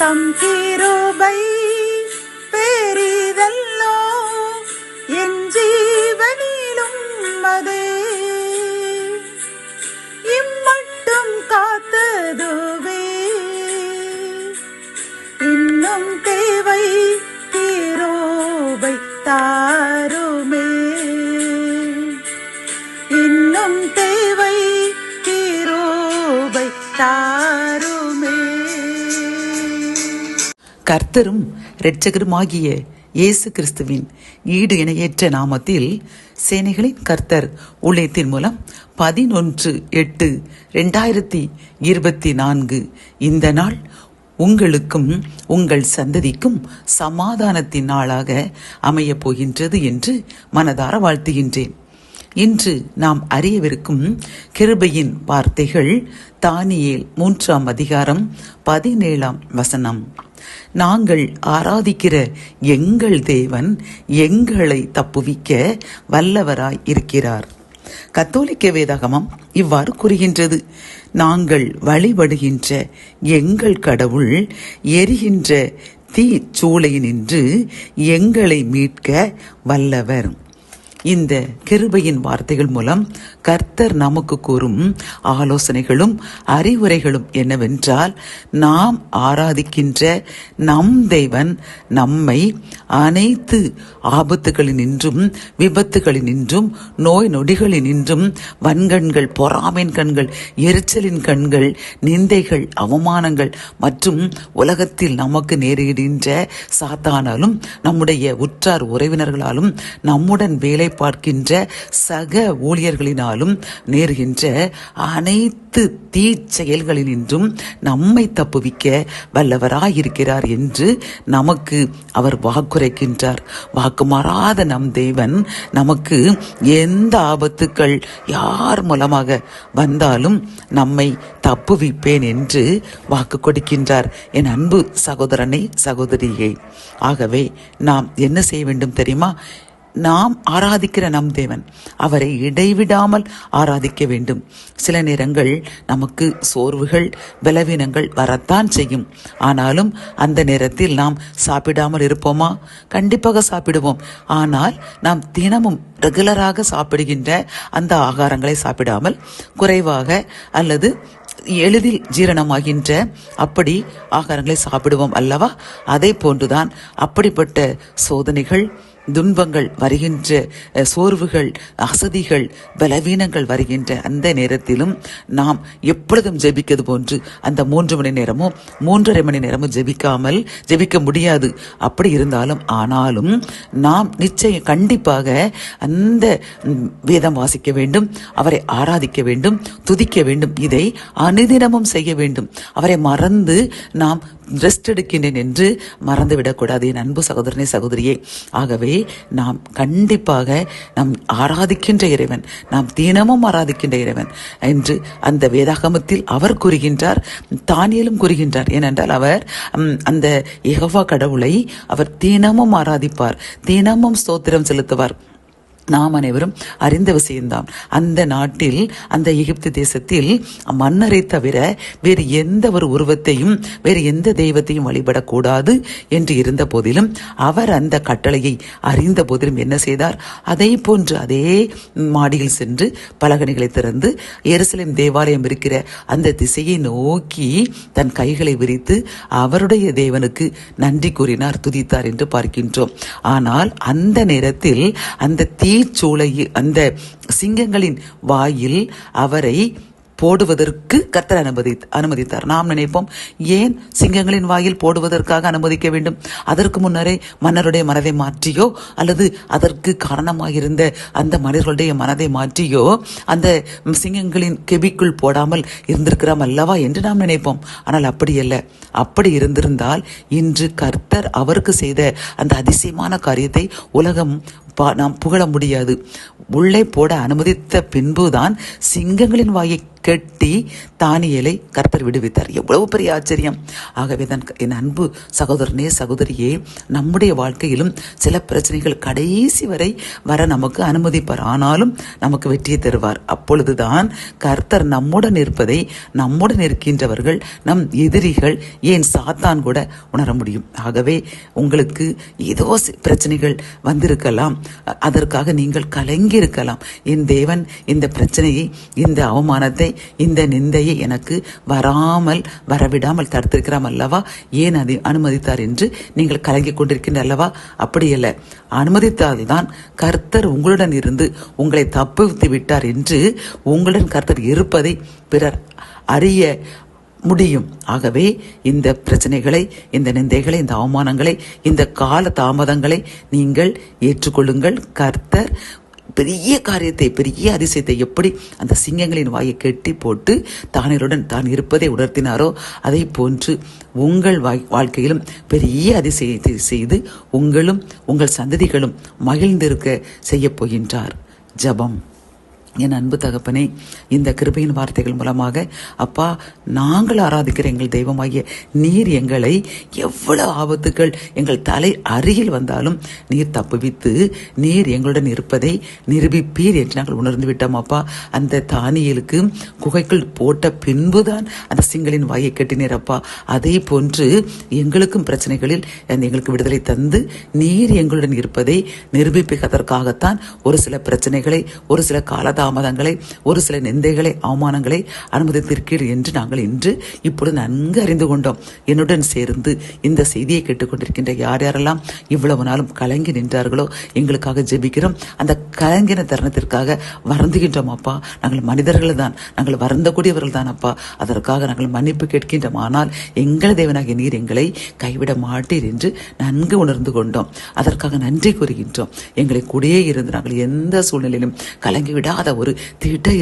தம் கிருபை பெரிதல்லோ, என் ஜீவனிலும் அதே இம்மட்டும் காத்ததுவே. இன்னும் தேவை கிருபை தாருமே, இன்னும் தேவை கிருபை தாருமே. கர்த்தரும் இரட்சகருமாகிய இயேசு கிறிஸ்துவின் ஈடு இணையற்ற நாமத்தில் சேனைகளின் கர்த்தர் ஊழியத்தின் மூலம் 11/8/2024 இந்த நாள் உங்களுக்கும் உங்கள் சந்ததிக்கும் சமாதானத்தின் நாளாக அமையப் போகின்றது என்று மனதார வாழ்த்துகின்றேன். இன்று நாம் அறியவிருக்கும் கிருபையின் வார்த்தைகள் தானியேல் 3ஆம் அதிகாரம் 17ஆம் வசனம். நாங்கள் ஆராதிக்கிற எங்கள் தேவன் எங்களை தப்புவிக்க வல்லவராய் இருக்கிறார். கத்தோலிக்க வேதாகமம் இவ்வாறு கூறுகின்றது, நாங்கள் வழிபடுகின்ற எங்கள் கடவுள் எரிகின்ற தீச்சூளையினின்று எங்களை மீட்க வல்லவர். இந்த கிருபையின் வார்த்தைகள் மூலம் கர்த்தர் நமக்கு கூறும் ஆலோசனைகளும் அறிவுரைகளும் என்னவென்றால், நாம் ஆராதிக்கின்ற நம் தேவன் நம்மை அனைத்து ஆபத்துகளினின்றும் விபத்துகளினின்றும் நோய் நொடிகளினின்றும் வன்கண்கள், பொறாமையின் கண்கள், எரிச்சலின் கண்கள், நிந்தைகள், அவமானங்கள் மற்றும் உலகத்தில் நமக்கு நேரிடுகின்ற சாத்தானாலும் நம்முடைய உற்றார் உறவினர்களாலும் நம்முடன் வேலை பார்க்கின்ற சக ஊழியர்களினாலும் நேருகின்ற அனைத்து தீச்செயல்களினின்றும் நம்மை தப்புவிக்க வல்லவராயிருக்கிறார் என்று நமக்கு அவர் வாக்குரைக்கின்றார். வாக்கு மாறாத நம் தேவன் நமக்கு எந்த ஆபத்துக்கள் யார் மூலமாக வந்தாலும் நம்மை தப்புவிப்பேன் என்று வாக்கு கொடுக்கின்றார். என் அன்பு சகோதரனே, சகோதரியே, ஆகவே நாம் என்ன செய்ய வேண்டும் தெரியுமா? நாம் ஆராதிக்கிற நம் தேவன், அவரை இடைவிடாமல் ஆராதிக்க வேண்டும். சில நேரங்கள் நமக்கு சோர்வுகள், பலவீனங்கள் வரத்தான் செய்யும். ஆனாலும் அந்த நேரத்தில் நாம் சாப்பிடாமல் இருப்போமா? கண்டிப்பாக சாப்பிடுவோம். ஆனால் நாம் தினமும் ரெகுலராக சாப்பிடுகின்ற அந்த ஆகாரங்களை சாப்பிடாமல் குறைவாக அல்லது எளிதில் ஜீரணமாகின்ற அப்படி ஆகாரங்களை சாப்பிடுவோம் அல்லவா? அதை போன்றுதான் அப்படிப்பட்ட சோதனைகள், துன்பங்கள் வருகின்ற, சோர்வுகள், அசதிகள், பலவீனங்கள் வருகின்ற அந்த நேரத்திலும் நாம் எப்பொழுதும் ஜெபிக்கிறது போன்று அந்த 3 மணி நேரமோ 3.5 மணி நேரமோ ஜெபிக்க முடியாது. அப்படி இருந்தாலும் ஆனாலும் நாம் நிச்சயம் கண்டிப்பாக அந்த வேதம் வாசிக்க வேண்டும், அவரை ஆராதிக்க வேண்டும், துதிக்க வேண்டும். இதை அனுதினமும் செய்ய வேண்டும். அவரை மறந்து நாம் ரெஸ்ட் எடுக்கின்றேன் என்று மறந்துவிடக்கூடாது என் அன்பு சகோதரனே, சகோதரியே. ஆகவே நாம் கண்டிப்பாக நாம் ஆராதிக்கின்ற இறைவன், நாம் தினமும் ஆராதிக்கின்ற இறைவன் என்று அந்த வேதாகமத்தில் அவர் கூறுகின்றார், தானியேலும் கூறுகின்றார். ஏனென்றால் அவர் அந்த யெகோவா கடவுளை அவர் தினமும் ஆராதிப்பார், தினமும் ஸ்தோத்திரம் செலுத்துவார். நாம் அனைவரும் அறிந்த விஷயம்தான். அந்த நாட்டில், அந்த எகிப்து தேசத்தில் மன்னரை தவிர வேறு எந்த ஒரு உருவத்தையும் வேறு எந்த தெய்வத்தையும் வழிபடக்கூடாது என்று இருந்த போதிலும் அவர் அந்த கட்டளையை அறிந்த போதிலும் என்ன செய்தார்? அதே போன்று அதே மாடியில் சென்று பலகணிகளை திறந்து எருசலேம் தேவாலயம் இருக்கிற அந்த திசையை நோக்கி தன் கைகளை விரித்து அவருடைய தேவனுக்கு நன்றி கூறினார், துதித்தார் என்று பார்க்கின்றோம். ஆனால் அந்த நேரத்தில் அந்த தீச்சூளை, அந்த சிங்கங்களின் வாயில் அவரை போடுவதற்கு கர்த்தர் அனுமதித்தார். நாம் நினைப்போம், ஏன் சிங்கங்களின் வாயில் போடுவதற்காக அனுமதிக்க வேண்டும்? அதற்கு முன்னரே மன்னருடைய மனதை மாற்றியோ அல்லது அதற்கு காரணமாயிருந்த அந்த மனிதர்களுடைய மனதை மாற்றியோ அந்த சிங்கங்களின் கெபிக்குள் போடாமல் இருந்திருக்கிறோம் அல்லவா என்று நாம் நினைப்போம். ஆனால் அப்படி அல்ல. அப்படி இருந்திருந்தால் இன்று கர்த்தர் அவருக்கு செய்த அந்த அதிசயமான காரியத்தை உலகம் நாம் புகழ முடியாது. உள்ளே போட அனுமதித்த பின்புதான் சிங்கங்களின் வாயை கட்டி தானியேலை கர்த்தர் விடுவித்தார். எவ்வளவு பெரிய ஆச்சரியம்! ஆகவே தான் என் அன்பு சகோதரனே, சகோதரியே, நம்முடைய வாழ்க்கையிலும் சில பிரச்சனைகள் கடைசி வரை வர நமக்கு அனுமதிப்பார். ஆனாலும் நமக்கு வெற்றியை தருவார். அப்பொழுதுதான் கர்த்தர் நம்முடன் இருப்பதை, நம்முடன் இருக்கின்றவர்கள், நம் எதிரிகள், ஏன் சாத்தான் கூட உணர முடியும். ஆகவே உங்களுக்கு ஏதோ பிரச்சனைகள் வந்திருக்கலாம், அதற்காக நீங்கள் கலங்கி இருக்கலாம். என் தேவன் இந்த பிரச்சனையை, இந்த அவமானத்தை, இந்த நிந்தையை எனக்கு வரவிடாமல் தடுத்திருக்கிறார் அல்லவா, ஏன் அதை அனுமதித்தார் என்று நீங்கள் கலங்கிக் கொண்டிருக்கின்ற அல்லவா? அப்படியல்ல, அனுமதித்தால்தான் கர்த்தர் உங்களுடன் இருந்து உங்களை தப்புவித்து விட்டார் என்று உங்களுடன் கர்த்தர் இருப்பதை பிறர் அறிய முடியும். ஆகவே இந்த பிரச்சனைகளை, இந்த நிந்தைகளை, இந்த அவமானங்களை, இந்த கால தாமதங்களை நீங்கள் ஏற்றுக்கொள்ளுங்கள். கர்த்தர் பெரிய காரியத்தை, பெரிய அதிசயத்தை எப்படி அந்த சிங்கங்களின் வாயை கெட்டி போட்டு தானியலுடன் தான் இருப்பதை உணர்த்தினாரோ, அதை போன்று உங்கள் வாழ்க்கையிலும் பெரிய அதிசயத்தை செய்து உங்களும் உங்கள் சந்ததிகளும் மகிழ்ந்திருக்க செய்ய போகின்றார். ஜெபம். என் அன்பு தகப்பனே, இந்த கிருபையின் வார்த்தைகள் மூலமாக அப்பா, நாங்கள் ஆராதிக்கிற எங்கள் தெய்வமாகிய நீர் எங்களை எவ்வளவு ஆபத்துக்கள் எங்கள் தலை அருகில் வந்தாலும் நீர் தப்புவித்து நீர் எங்களுடன் இருப்பதை நிரூபிப்பீர் என்று நாங்கள் உணர்ந்து விட்டோம். அப்பா, அந்த தானியேலுக்கு குகைக்குள் போட்ட பின்புதான் அந்த சிங்கலின் வாயை கட்டினீர். அப்பா, அதே போன்று எங்களுக்கும் பிரச்சனைகளில் எங்களுக்கு விடுதலை தந்து நீர் எங்களுடன் இருப்பதை நிரூபிப்பதற்காகத்தான் ஒரு சில பிரச்சனைகளை, ஒரு சில காலதாமதங்களை, ஒரு சில நிந்தைகளை, அவமானங்களை அனுமதித்திருக்கிறீர் என்று நாங்கள் இன்று இப்பொழுது நன்கு அறிந்து கொண்டோம். என்னுடன் சேர்ந்து இந்த செய்தியை கேட்டுக்கொண்டிருக்கின்ற யார் யாரெல்லாம் இவ்வளவு நாளும் கலங்கி நின்றார்களோ எங்களுக்காக ஜெபிக்கிறோம். அந்த கலங்கின தருணத்திற்காக வருந்துகின்றோம். அப்பா, நாங்கள் மனிதர்கள் தான், நாங்கள் வருந்தக்கூடியவர்கள் தான். அப்பா, அதற்காக நாங்கள் மன்னிப்பு கேட்கின்றோம். ஆனால் எங்கள் தேவனாகிய நீர் எங்களை கைவிட மாட்டீர் என்று நன்கு உணர்ந்து கொண்டோம். அதற்காக நன்றி கூறுகின்றோம். எங்களை கூடயே இருந்து நாங்கள் எந்த சூழ்நிலையிலும் கலங்கிவிடாத ஒரு திட